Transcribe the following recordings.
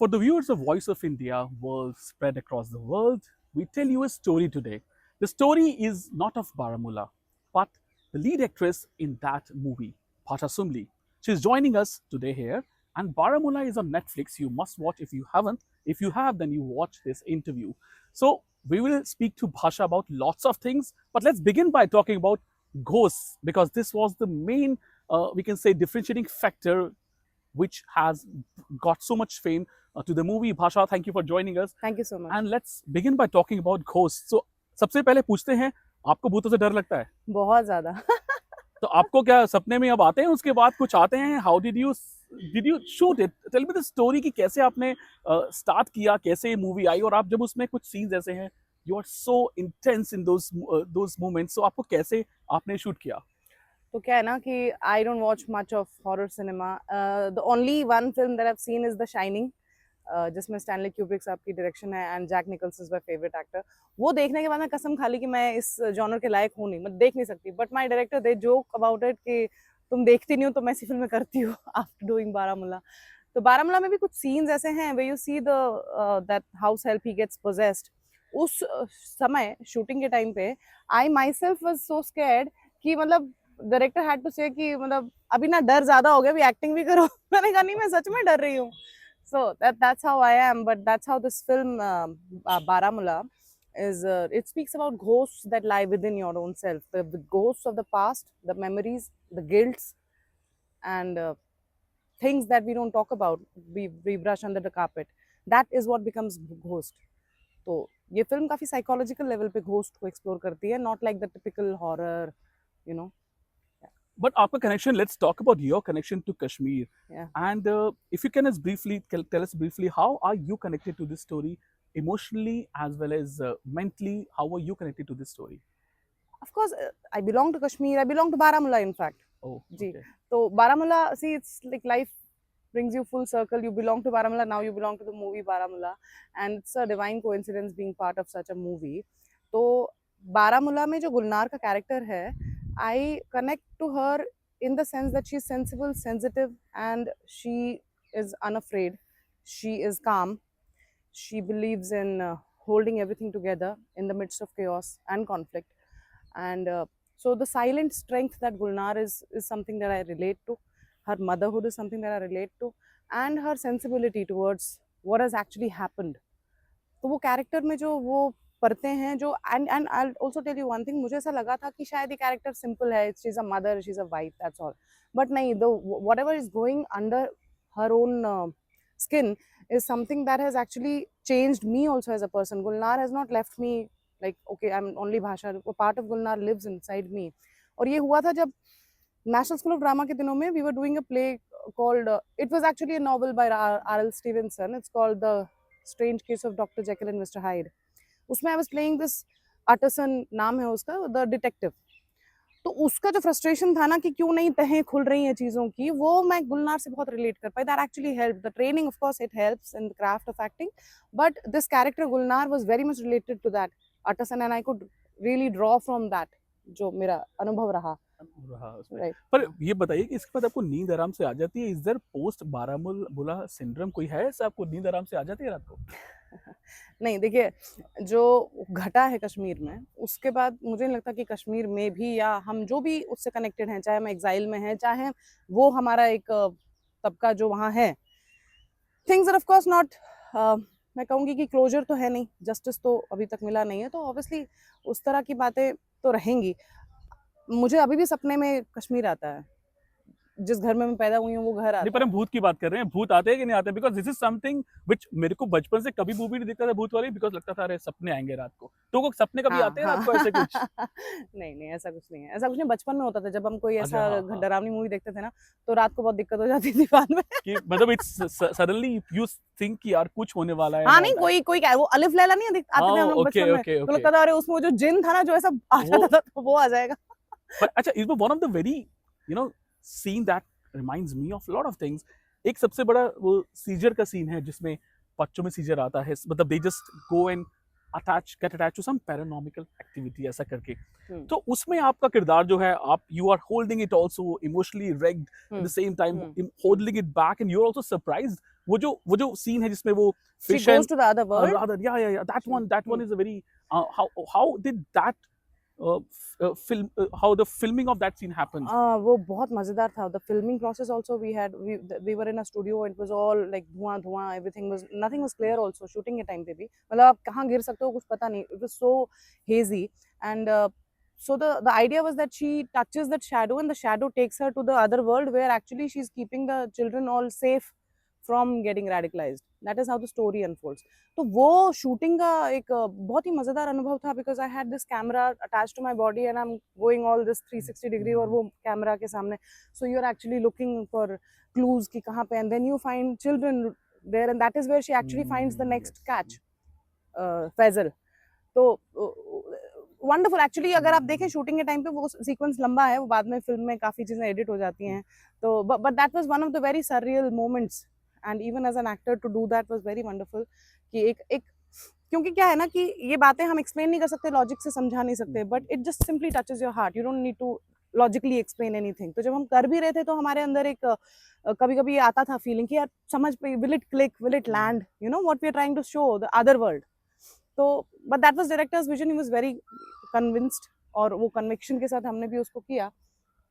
For the viewers of Voice of India, world spread across the world, we tell you a story today. The story is not of Baramulla, but the lead actress in that movie, Pasha Sumli. She's joining us today here, and Baramulla is on Netflix. You must watch if you haven't. If you have, then you watch this interview. So we will speak to Bhasha about lots of things, but let's begin by talking about ghosts because this was the main, we can say, differentiating factor which has got so much fame to the movie. Bhasha, thank you for joining us. Thank you so much. And let's begin by talking about ghosts. So, सबसे पहले पूछते हैं, आपको भूतों से डर लगता है? बहुत ज्यादा। तो आपको क्या सपने में अब आते हैं, उसके बाद कुछ आते हैं? How did you shoot it? Tell me the story कि कैसे आपने स्टार्ट किया, कैसे ये मूवी आई और आप जब उसमें कुछ सीन्स ऐसे हैं, you are so intense in those moments. So आपको कैसे आपने शूट किया? तो क्या है ना कि I don't watch much of horror cinema. The only one film that I have seen is the shining, जिसमें स्टैनली क्यूब्रिक साहब की डायरेक्शन है and Jack Nicholson is my favourite actor. वो देखने के बाद मैं कसम खा ली कि मैं इस जॉनर के लायक हूँ नहीं, मैं देख नहीं सकती। But my director they joke about it कि तुम देखती नहीं हो तो मैं ऐसी फिल्में करती हूँ आफ्टर डूइंग बारामूला। तो बारामूला में भी कुछ सीन्स ऐसे हैं way you see the that house help he gets possessed. उस समय शूटिंग के टाइम पे I myself was so scared कि मतलब डायरेक्टर हैड टू से कि मतलब अभी ना डर ज्यादा हो गया, अभी एक्टिंग भी करो। मैंने कहा नहीं, मैं सच में डर रही हूँ। So that's how I am, but that's how this film Baramulla is. It speaks about ghosts that lie within your own self, the ghosts of the past, the memories, the guilts, and things that we don't talk about. We brush under the carpet. That is what becomes ghost. तो ये film काफी psychological level पे ghost को explore करती है, not like the typical horror, you know. But आपका connection, let's talk about your connection to Kashmir. Yeah. And if you can tell us briefly, how are you connected to this story emotionally as well as mentally? How are you connected to this story? Of course, I belong to Kashmir. I belong to Baramulla, in fact. Oh, जी, okay. तो Baramulla, see, it's like life brings you full circle. You belong to Baramulla, now you belong to the movie Baramulla, and it's a divine coincidence being part of such a movie. तो Baramulla में जो गुलनार का character है, I connect to her in the sense that she's sensible, sensitive, and she is unafraid. She is calm. She believes in holding everything together in the midst of chaos and conflict. And so the silent strength that Gulnar is something that I relate to. Her motherhood is something that I relate to, and her sensibility towards what has actually happened. तो वो character में जो वो पढ़ते हैं जो and I also tell you one thing, मुझे ऐसा लगा था कि शायद ये कैरेक्टर सिंपल है, she is a mother, she is a wife, that's all. But नहीं, the whatever is going under her own skin is something that has actually changed me also as a person. Gulnar has not left me like, okay, I'm only Bhasha. A part of Gulnar lives inside me. और ये हुआ था जब national school of drama के दिनों में we were doing a play called it was actually a novel by R.L. Stevenson. It's called The Strange Case of Dr. Jekyll and Mr. Hyde. उसमें I was playing this Utterson, नाम है उसका, the detective. तो उसका जो frustration था ना कि क्यों नहीं तहें खुल रही हैं चीजों की, वो मैं गुलनार से बहुत रिलेट कर पाई। That actually help the training, of course it helps in the craft of acting, but this character Gulnar was very much related to that अटसन and I could really draw from that, जो मेरा अनुभव रहा। रहा उसमें। Right. पर ये बताइए कि इसके बाद आपको नींद आराम से आ जाती है? Is there post Baramulla syndrome कोई है ऐसा, आपको नींद आराम से आ जाती है रात को? नहीं, देखिए, जो घटा है कश्मीर में, उसके बाद मुझे नहीं लगता कि कश्मीर में भी या हम जो भी उससे कनेक्टेड हैं, चाहे हम एग्जाइल में हैं, चाहे वो हमारा एक तबका जो वहाँ है, things are of course not, मैं कहूँगी कि क्लोजर तो है नहीं, जस्टिस तो अभी तक मिला नहीं है, तो ऑब्वियसली उस तरह की बातें तो रहेंगी। मुझे अभी भी सपने में कश्मीर आता है, जिस घर में मैं पैदा हुई हूँ वो घर नहीं, आता पर है। हम भूत की बात कर रहे हैं, भूत आते हैं कि नहीं आते? Because this is something which मेरे को बचपन से कभी मूवी नहीं दिखता था भूत वाली, बिकॉज लगता था अरे सपने आएंगे रात को। तो वो सपने कभी हाँ, आते हैं हाँ। रात को ऐसे कुछ? नहीं, नहीं, ऐसा कुछ नहीं है। ऐसा कुछ नहीं, बचपन में होता था जब हम कोई अच्छा, ऐसा हाँ, हाँ। डरावनी मूवी देखते थे ना, तो रात को बहुत दिक्कत हो जाती थी बाद में। कि मतलब इट्स सडनली यू थिंक कि यार कुछ होने वाला है हाँ, एंड ऑल नहीं, दैट। कोई क्या है, वो अलिफ लैला नहीं आते थे हम लोग ओके बचपन में, ओके तो ओके। लगता था अरे उसमें वो जो जिन था ना जो ऐसा आ वो जाता था तो वो आ जाएगा। पर अच्छा, is one of the very seen that reminds me of lot of things. एक सबसे बड़ा वो सीजर का सीन है जिसमें बच्चों में सीजर आता है, मतलब they just go and get attached to some paranormal activity ऐसा करके. हम्म, तो उसमें आपका किरदार जो है, आप you are holding it also emotionally wrecked at the same time, holding it back, and you're also surprised. वो जो scene है जिसमें वो she fish goes and to the other world. rather, yeah, that She- one is a very how did that film how the filming of that scene happened? वो बहुत मजेदार था. The filming process also we were in a studio. It was all like धुआं धुआं. Nothing was clear also. Shooting के time पे भी मतलब आप कहाँ गिर सकते हो कुछ पता नहीं. It was so hazy, and so the idea was that she touches that shadow and the shadow takes her to the other world where actually she's keeping the children all safe from getting radicalized. That is how the story unfolds. तो वो shooting का एक बहुत ही मजेदार अनुभव था, because I had this camera attach to my body and I am going all this 360 degree और वो कैमरा के सामने. So you are actually looking for clues कि कहाँ पे, and then you find children there, and that is where she actually finds the next catch, Faizal. तो wonderful actually. अगर आप देखें शूटिंग के टाइम पे वो सीक्वेंस लंबा है, वो बाद में फिल्म में काफी चीजें एडिट हो जाती हैं. तो but that was one of the very surreal moments, and even as an actor to do that was very wonderful. कि एक क्योंकि क्या है ना कि ये बातें हम एक्सप्लेन नहीं कर सकते, लॉजिक से समझा नहीं सकते, but it just simply touches your heart. You don't need to logically explain anything. तो जब हम कर भी रहे थे तो हमारे अंदर एक कभी कभी आता था फीलिंग कि यार समझ पे, will it click, will it land, you know what we are trying to show the other world. तो but that was director's vision. He was very convinced, और वो कन्विक्शन के साथ हमने भी उसको किया,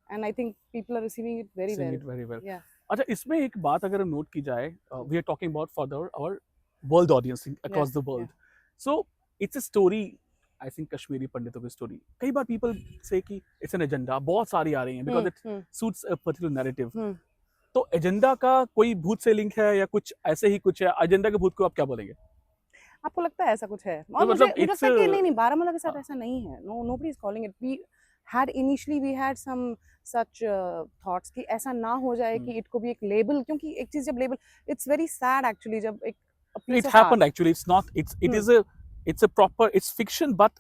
and I think people are receiving it very Seeing well. it very well. या अच्छा, इसमें एक बात अगर नोट की जाए, we are talking about for our world audience across the world. So it's a story, I think Kashmiri पंडितों की स्टोरी. कई बार people say कि it's an agenda, बहुत सारी आ रही हैं because it suits a particular narrative. तो एजेंडा का कोई भूत से लिंक है या कुछ ऐसे ही कुछ है? एजेंडा के भूत को आप क्या बोलेंगे? आपको लगता है ऐसा कुछ है? तो और मुझे मतलब मुझे लगता है कि it's नहीं बारामूला के साथ हाँ. ऐसा नहीं है. Nobody is calling it. We had initially we had some such thoughts कि ऐसा ना हो जाए कि इट को भी एक लेबल, क्योंकि एक चीज जब label, it's very sad actually जब एक It happened actually. It's not. It's a proper. It's fiction, but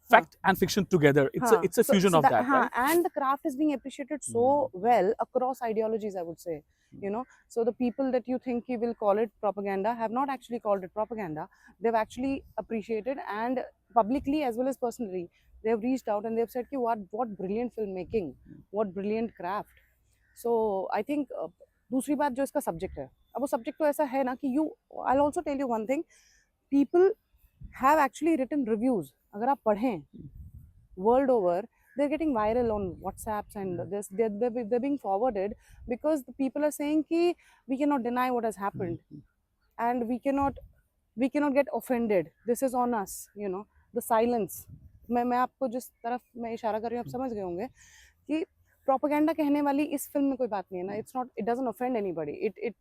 fact and fiction together. It's a fusion of that, right? And the craft is being appreciated so well across ideologies, I would say. You know, so the people that you think you will call it propaganda have not actually called it propaganda. They've actually appreciated, and publicly as well as personally, they have reached out and they have said कि what brilliant filmmaking, what brilliant craft. So I think दूसरी बात जो इसका subject है, अब वो subject तो ऐसा है ना कि I'll also tell you one thing. People have actually written reviews. अगर आप पढ़ें world over, they're getting viral on WhatsApps, and they're being forwarded because the people are saying कि we cannot deny what has happened, and we cannot get offended. This is on us, you know. The silence. मैं आपको जिस तरफ मैं इशारा कर रही हूँ आप समझ गए होंगे कि प्रोपेगेंडा कहने वाली इस फिल्म में कोई बात नहीं है ना. It doesn't offend anybody. It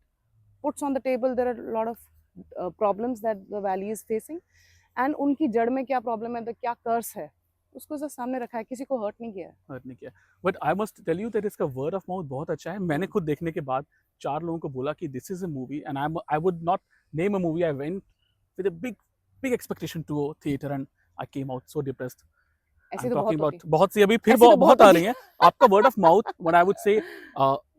puts on the table there are a lot of problems that the valley is facing, and उनकी जड़ में क्या प्रॉब्लम है, क्या कर्स है, उसको सिर्फ सामने रखा है, किसी को हर्ट नहीं किया है. हर्ट नहीं किया. But I must tell you that इसका वर्ड ऑफ माउथ बहुत अच्छा है. मैंने खुद देखने के बाद 4 लोगों को बोला कि this is a movie, and I would not name a movie. I went with a big expectation to theatre and I came out so depressed. ऐसी तो बहुत होती. बहुत सी अभी फिर ऐसी तो बहुत बहुत आ होती. रही हैं. आपका word of mouth, what I would से,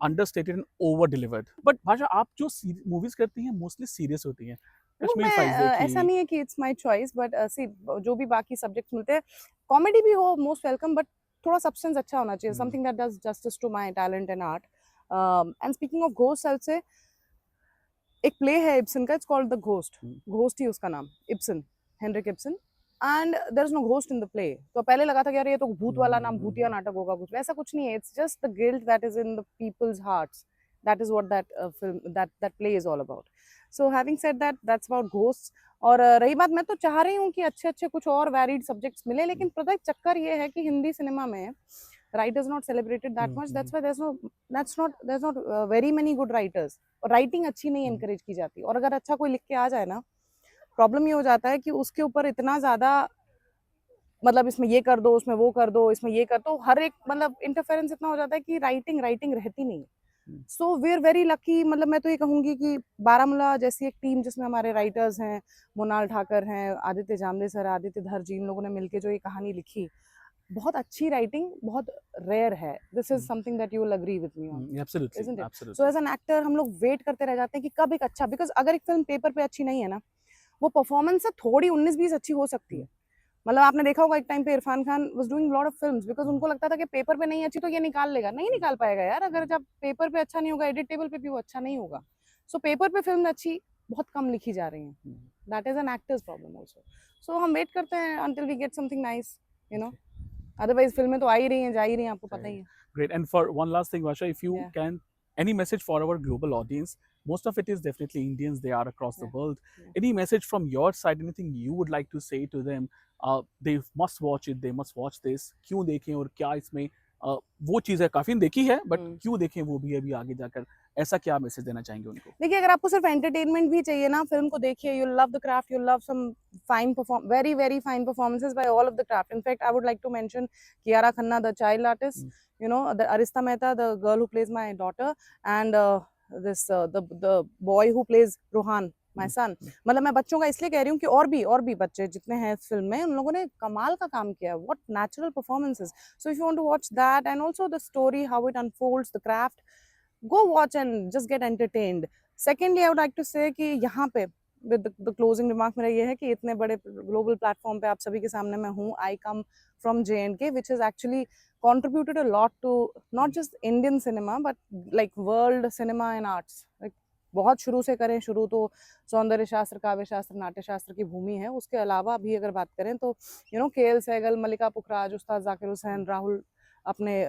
understated and over delivered. But भाषा, आप जो मूवीज करती हैं मोस्टली सीरियस होती हैं. वो कश्मीर मैं फाइल्स ऐसा देखी. नहीं है कि it's my choice, but see जो भी बाकी सब्जेक्ट्स मिलते हैं, कॉमेडी भी हो मोस्ट वेलकम, बट थोड़ा सब्सटेंस अच्छा होना चाहिए, something that does justice to my talent and art. And speaking of ghost, I would say एक प्ले है इब्सन का, it's called the ghost. Ghost ही उसका नाम, Ibsen, Henrik Ibsen. And there is no ghost in the play. तो पहले लगा था कि यार ये तो भूत वाला नाम, भूतिया नाटक होगा, कुछ वैसा कुछ नहीं है. It's just the guilt that is in the people's hearts. That is what that play is all about. So having said that, that's about ghosts. और रही बात, मैं तो चाह रही हूँ कि अच्छे कुछ और वैरिड सब्जेक्ट्स मिले, लेकिन पता है चक्कर ये है कि हिंदी सिनेमा में writers not celebrated that much. That's why there's not very many good writers. और राइटिंग अच्छी नहीं encourage की जाती. और अगर अच्छा कोई लिख के आ जाए ना, प्रॉब्लम ये हो जाता है कि उसके ऊपर इतना ज्यादा, मतलब इसमें ये कर दो, उसमें वो कर दो, इसमें ये कर दो, हर एक मतलब इंटरफेरेंस इतना हो जाता है कि राइटिंग रहती नहीं. So we are very lucky. मतलब मैं तो ये कहूंगी कि बारामूला जैसी एक टीम जिसमें हमारे राइटर्स हैं, मोनाल ठाकर हैं, आदित्य जामले सर, आदित्य धरजी, इन लोगों ने मिलके जो ये कहानी लिखी, बहुत अच्छी राइटिंग, बहुत रेयर है. This is something that you will agree with me on. Absolutely, Isn't it? Absolutely. So as an actor हम लोग वेट करते रह जाते हैं कि कब एक अच्छा, बिकॉज अगर एक फिल्म पेपर पे अच्छी नहीं है ना, वो परफॉर्मेंस से थोड़ी 19-20 अच्छी हो सकती है। मतलब आपने देखा होगा एक टाइम पे Irfan Khan was doing lot of films because उनको लगता था कि पेपर पे नहीं अच्छी तो ये निकाल लेगा, नहीं निकाल पाएगा यार। अगर जब पेपर पे अच्छा नहीं होगा, एडिट टेबल पे भी वो अच्छा नहीं होगा। सो पेपर पे फिल्म अच्छी बहुत कम लिखी जा रही हैं। That is an actor's problem also. So हम वेट करते हैं until we get something nice, you know. Otherwise फिल्में तो आ ही रही हैं, जा ही रही हैं, आपको पता ही है। Great. And for one last thing, Vasha, if you Yeah. can, any message for our global audience? Most of it is definitely Indians. They are across the Yeah. world. Yeah. Any message from your side? Anything you would like to say to them? They must watch it. They must watch this. क्यों देखें और क्या इसमें वो चीज़ है काफ़ी देखी है बट क्यों देखें वो भी अभी आगे जाकर ऐसा क्या मैसेज देना चाहेंगे उनको? देखिए, अगर आपको सिर्फ एंटरटेनमेंट भी चाहिए ना, फिल्म को देखिए, you love the craft, you love some very very fine performances by all of the craft. In fact I would like to mention Kiara Khanna, the child artist, you know, the Arista Mehta, the girl who plays my daughter, and this the boy who plays Rohan, my son. मतलब मैं बच्चों का इसलिए कह रही हूँ कि और भी बच्चे जितने हैं इस फिल्म में, उन लोगों ने कमाल का काम किया है। What natural performances. So if you want to watch that and also the story, how it unfolds, the craft, go watch and just get entertained. Secondly, I would like to say कि यहाँ पे with the closing remark मेरा ये है कि इतने बड़े global platform पे आप सभी के सामने मैं हूँ. I come from J&K, which has actually contributed a lot to not just Indian cinema but like world cinema and arts. Like बहुत शुरू से करें, शुरू तो सौंदर्य शास्त्र, काव्य शास्त्र, नाट्य शास्त्र की भूमि है. उसके अलावा भी अगर बात करें तो you know KL Saigal, Mallika Pukhraj, Ustad Zakir Hussain, Rahul, अपने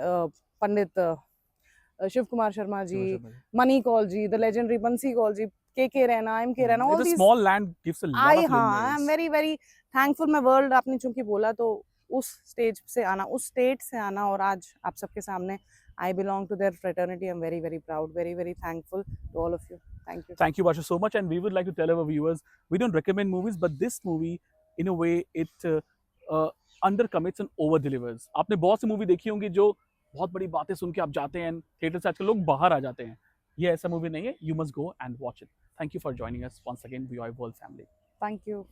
पंडित शिव कुमार शर्मा जी, मनी कौल जी, द लेजेंडरी बंसी कौल जी, के Raina, MK Raina, all The these. small land gives a lot of हाँ, I am luminaries. Very very thankful. मैं वर्ल्ड आपने चूंकि बोला तो उस स्टेज से आना, उस स्टेट से आना और आज आप सबके सामने I belong to their fraternity. I'm very very proud, very very thankful to all of you. Thank you. Thank you, Basha, so much. And we would like to tell our viewers, we don't recommend movies, but this movie, in a way, it undercommits and over delivers. आपने बहुत सी movie देखी होंगी जो बहुत बड़ी बातें सुन के आप जाते हैं, थिएटर से आजकल लोग बाहर आ जाते हैं. ये ऐसा मूवी नहीं है. You must go and watch it. Thank you for joining us once again, VOI World family. Thank you.